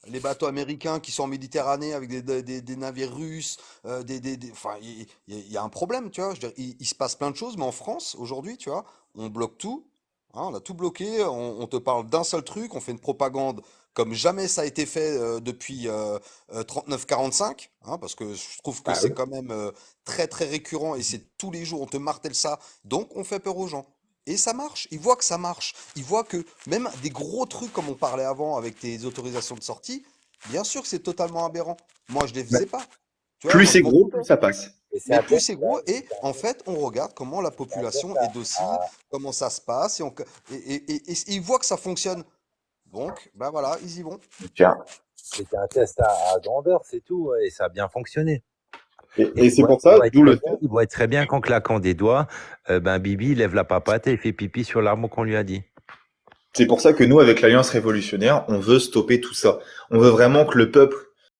les bateaux américains qui sont en Méditerranée avec des navires russes, enfin, il y a un problème, tu vois. Je veux dire, il se passe plein de choses, mais en France, aujourd'hui, tu vois, on bloque tout. Hein, on a tout bloqué. On te parle d'un seul truc. On fait une propagande comme jamais ça a été fait depuis 39-45. Hein, parce que je trouve que Bah c'est oui. quand même très très récurrent et c'est tous les jours, on te martèle ça. Donc, on fait peur aux gens. Et ça marche. Ils voient que ça marche. Ils voient que même des gros trucs comme on parlait avant avec tes autorisations de sortie, bien sûr que c'est totalement aberrant. Moi, je les Bah, faisais pas. Tu vois, plus moi, je c'est m'en gros, foutais. plus ça passe. Et c'est Mais un plus peu, c'est gros, et en fait, on regarde comment la c'est un test population est docile, comment ça se passe, et ils voient que ça fonctionne. Donc, ben voilà, ils y vont. Tiens. c'était un test à grandeur, c'est tout, ouais, et ça a bien fonctionné. Et Et c'est pour ça, d'où le fait. il voit très bien qu'en claquant des doigts, ben Bibi il lève la papate et il fait pipi sur l'arbre qu'on lui a dit. C'est pour ça que nous, avec l'Alliance révolutionnaire, on veut stopper tout ça. On veut vraiment que le peuple